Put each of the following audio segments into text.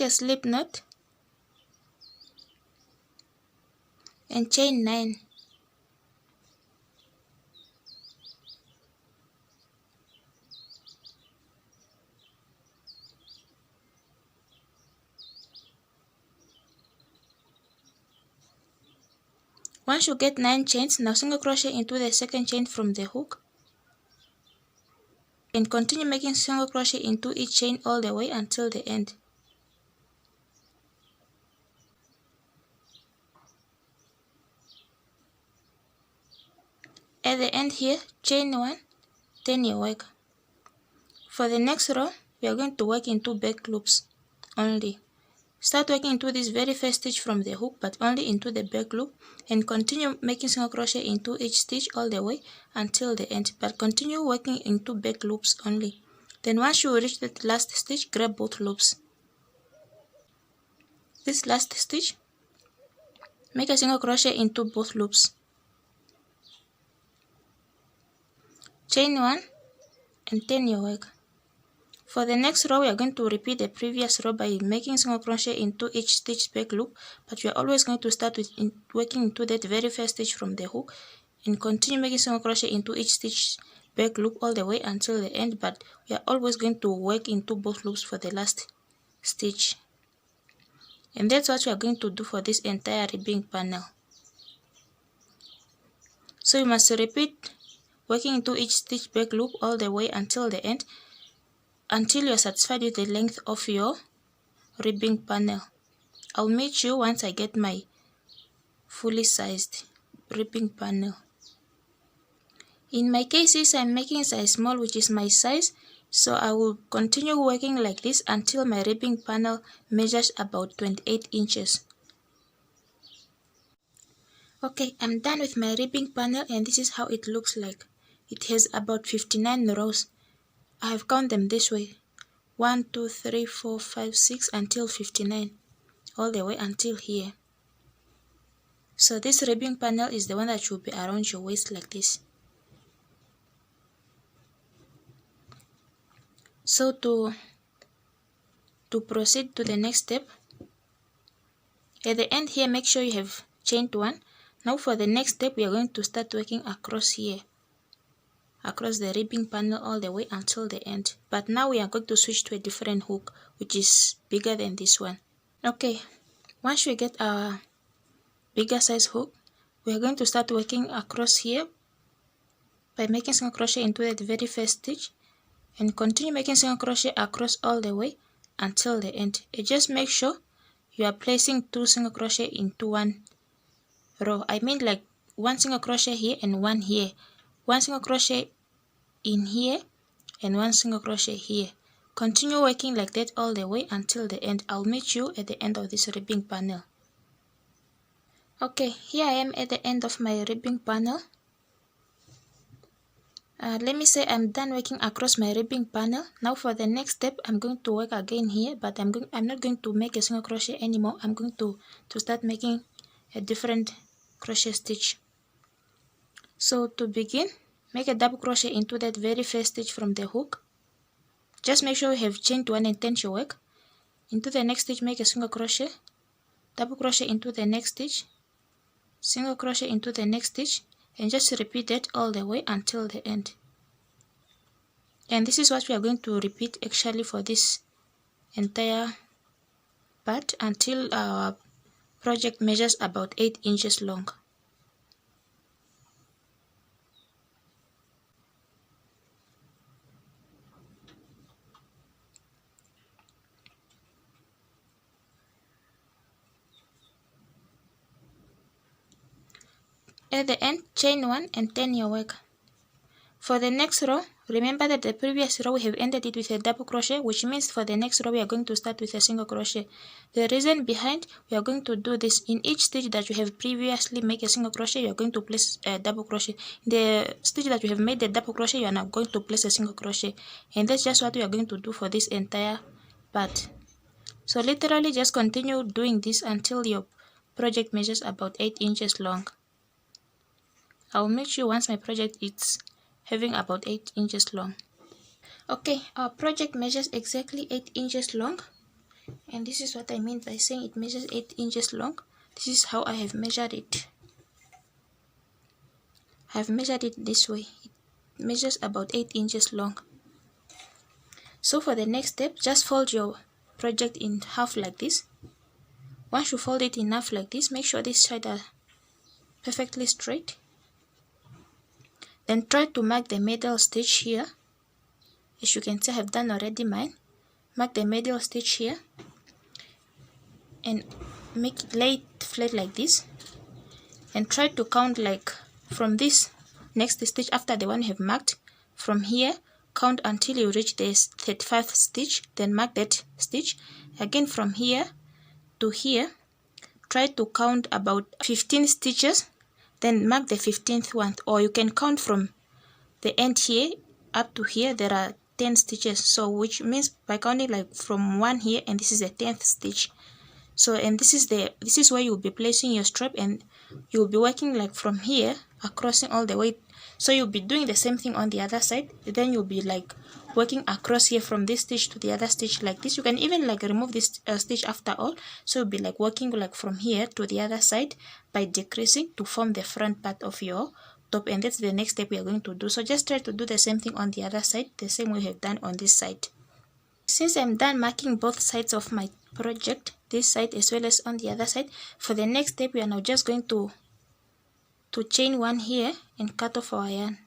a slip knot and chain 9. Once you get 9 chains, now single crochet into the second chain from the hook and continue making single crochet into each chain all the way until the end. At the end here, chain 1, turn your work. For the next row, we are going to work into back loops only. Start working into this very first stitch from the hook, but only into the back loop, and continue making single crochet into each stitch all the way until the end, but continue working into back loops only. Then once you reach that last stitch, grab both loops. This last stitch, make a single crochet into both loops. Chain 1 and turn your work. For the next row, we are going to repeat the previous row by making single crochet into each stitch back loop, but we are always going to start with working into that very first stitch from the hook and continue making single crochet into each stitch back loop all the way until the end, but we are always going to work into both loops for the last stitch. And that's what we are going to do for this entire ribbing panel. So you must repeat working into each stitch back loop all the way until the end, until you are satisfied with the length of your ribbing panel. I'll meet you once I get my fully sized ribbing panel. In my cases, I'm making size small, which is my size, so I will continue working like this until my ribbing panel measures about 28 inches. Okay, I'm done with my ribbing panel, and this is how it looks like. It has about 59 rows. I have counted them this way: 1, 2, 3, 4, 5, 6 until 59, all the way until here. So this ribbing panel is the one that should be around your waist like this. So to proceed to the next step, at the end here, make sure you have chained 1. Now for the next step, we are going to start working across here, across the ribbing panel all the way until the end. But now we are going to switch to a different hook, which is bigger than this one. Okay, once we get our bigger size hook, we are going to start working across here by making single crochet into that very first stitch and continue making single crochet across all the way until the end. And just make sure you are placing 2 single crochet into one row. I mean, like 1 single crochet here and 1 here, 1 single crochet in here and 1 single crochet here. Continue working like that all the way until the end. I'll meet you at the end of this ribbing panel. Okay, here I am at the end of my ribbing panel. Let me say I'm done working across my ribbing panel. Now for the next step, I'm going to work again here, but I'm not going to make a single crochet anymore. I'm going to start making a different crochet stitch. So to begin, make a double crochet into that very first stitch from the hook. Just make sure you have chained 1 and turn your work. Into the next stitch, make a single crochet, double crochet into the next stitch, single crochet into the next stitch, and just repeat that all the way until the end. And this is what we are going to repeat actually for this entire part until our project measures about 8 inches long. At the end, chain 1 and turn your work. For the next row, remember that the previous row we have ended it with a double crochet, which means for the next row we are going to start with a single crochet. The reason behind we are going to do this, in each stitch that you have previously made a single crochet, you are going to place a double crochet. The stitch that you have made the double crochet, you are now going to place a single crochet, and that's just what we are going to do for this entire part. So literally just continue doing this until your project measures about 8 inches long. I'll meet you once my project is having about 8 inches long. Okay, our project measures exactly 8 inches long, And this is what I mean by saying it measures 8 inches long. This is how I have measured it. I have measured it this way. It measures about 8 inches long. So for the next step, just fold your project in half like this. Once you fold it in half like this, make sure this side are perfectly straight. Then try to mark the middle stitch here. As you can see, I have done already mine. Mark the middle stitch here and lay it flat like this, and try to count like from this next stitch after the one you have marked. From here, count until you reach the 35th stitch, then mark that stitch. Again from here to here, try to count about 15 stitches, then mark the 15th one, or you can count from the end here up to here. There are 10 stitches, so which means by counting like from 1 here, and this is the 10th stitch. So, and this is where you'll be placing your strap, and you'll be working like from here across all the way. So you'll be doing the same thing on the other side. Then you'll be like working across here from this stitch to the other stitch like this. You can even like remove this stitch after all. So you'll be like working like from here to the other side by decreasing to form the front part of your top, and that's the next step we are going to do. So just try to do the same thing on the other side, the same way we have done on this side. Since I'm done marking both sides of my project, this side as well as on the other side, for the next step we are now just going to chain one here and cut off our yarn.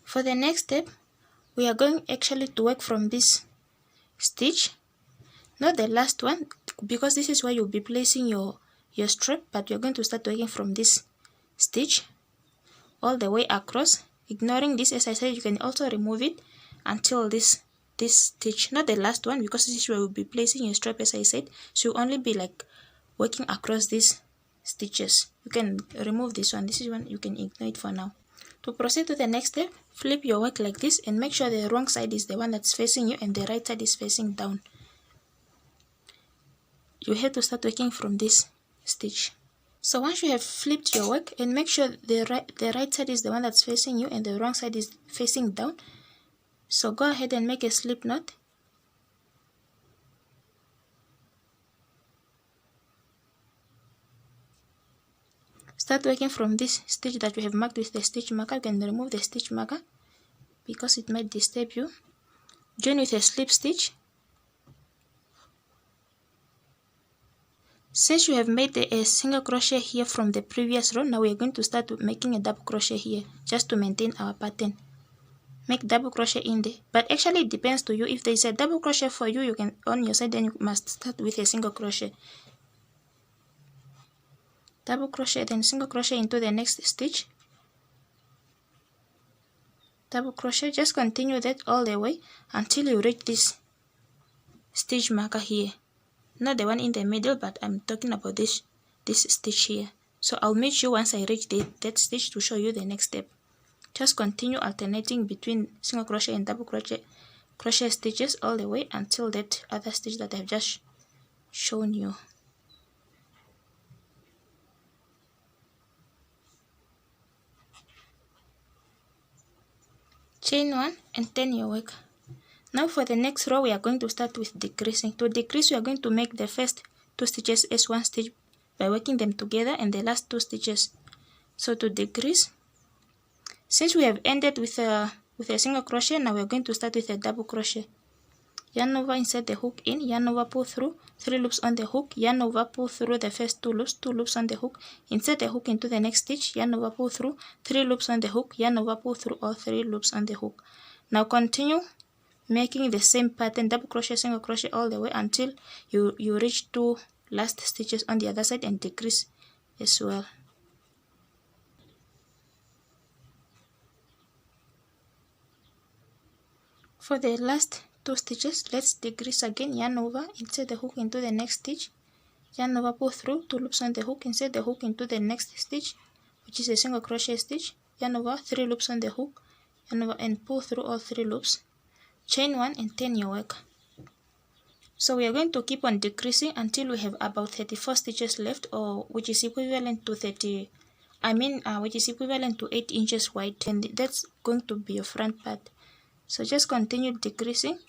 For the next step, we are going actually to work from this stitch, not the last one, because this is where you'll be placing your strap, but you're going to start working from this stitch all the way across, ignoring this. As I said, you can also remove it until this stitch, not the last one, because this is where you'll be placing your strap, as I said. So you'll only be like working across these stitches. You can remove this one. This is one you can ignore it for now. To proceed to the next step, flip your work like this and make sure the wrong side is the one that's facing you and the right side is facing down. You have to start working from this stitch. So once you have flipped your work, and make sure the right side is the one that's facing you and the wrong side is facing down. So go ahead and make a slip knot. Start working from this stitch that you have marked with the stitch marker. You can remove the stitch marker because it might disturb you. Join with a slip stitch. Since you have made a single crochet here from the previous row, now we are going to start making a double crochet here just to maintain our pattern. Make double crochet in there, but actually it depends to you. If there is a double crochet for you, you can on your side, then you must start with a single crochet. Double crochet, then single crochet into the next stitch. Double crochet, just continue that all the way until you reach this stitch marker here. Not the one in the middle, but I'm talking about this stitch here. So I'll meet you once I reach that stitch to show you the next step. Just continue alternating between single crochet and double crochet stitches all the way until that other stitch that I've just shown you. Chain one and turn your work. Now for the next row, we are going to start with decreasing. To decrease, we are going to make the first 2 stitches as one stitch by working them together, and the last 2 stitches. So to decrease, since we have ended with a single crochet, now we are going to start with a double crochet. Yarn over, insert the hook in, yarn over, pull through, 3 loops on the hook, yarn over, pull through the first 2 loops on the hook, insert the hook into the next stitch, yarn over, pull through, 3 loops on the hook, yarn over, pull through all 3 loops on the hook. Now continue making the same pattern, double crochet, single crochet all the way until you reach 2 last stitches on the other side and decrease as well. For the last 2 stitches, let's decrease again, yarn over, insert the hook into the next stitch, yarn over, pull through, 2 loops on the hook, insert the hook into the next stitch, which is a single crochet stitch, yarn over, 3 loops on the hook, yarn over and pull through all 3 loops. Chain one and turn your work. So we are going to keep on decreasing until we have about 34 stitches left, or which is equivalent to 30, which is equivalent to 8 inches wide, and that's going to be your front part. So just continue decreasing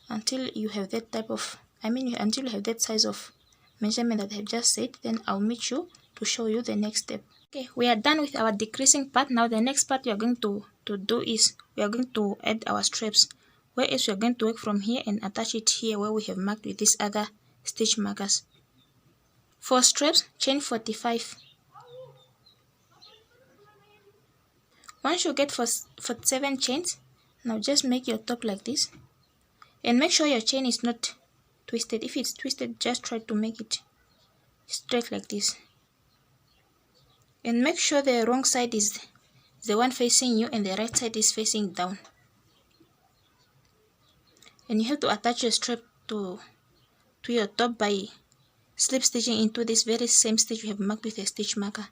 until you have that type of, until you have that size of measurement that I have just said. Then I'll meet you to show you the next step. Okay, we are done with our decreasing part. Now the next part we are going to do is we are going to add our straps, whereas we are going to work from here and attach it here where we have marked with these other stitch markers. For straps, chain 45. Once you get 47 chains, now just make your top like this, and make sure your chain is not twisted. If it's twisted, just try to make it straight like this, and make sure the wrong side is the one facing you and the right side is facing down. And you have to attach your strap to your top by slip stitching into this very same stitch you have marked with a stitch marker.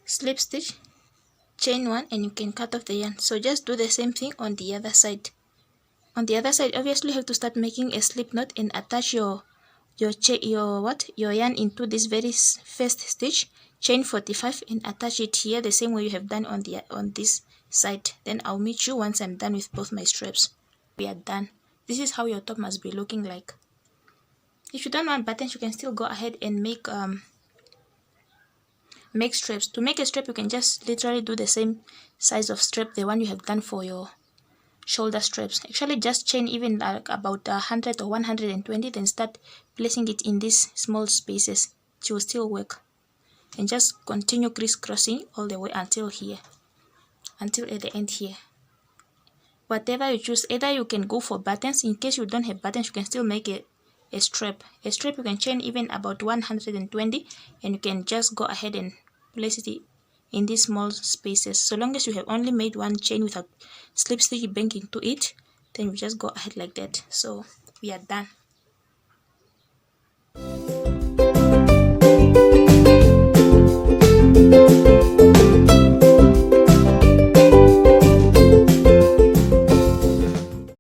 Slip stitch, chain 1, and you can cut off the yarn. So just do the same thing on the other side. On the other side, obviously you have to start making a slip knot and attach your yarn into this very first stitch, chain 45, and attach it here the same way you have done on this side. Then I'll meet you once I'm done with both my straps. We are done. This is how your top must be looking like. If you don't want buttons, you can still go ahead and make straps. To make a strap, you can just literally do the same size of strap, the one you have done for your shoulder straps. Actually, just chain even like about 100 or 120, then start placing it in these small spaces. It will still work. And just continue crisscrossing all the way until here, until at the end here. Whatever you choose, either you can go for buttons. In case you don't have buttons, you can still make a strap. A strap you can chain even about 120, and you can just go ahead and place it in these small spaces. So long as you have only made one chain without slip stitch bank into it, then you just go ahead like that. So we are done.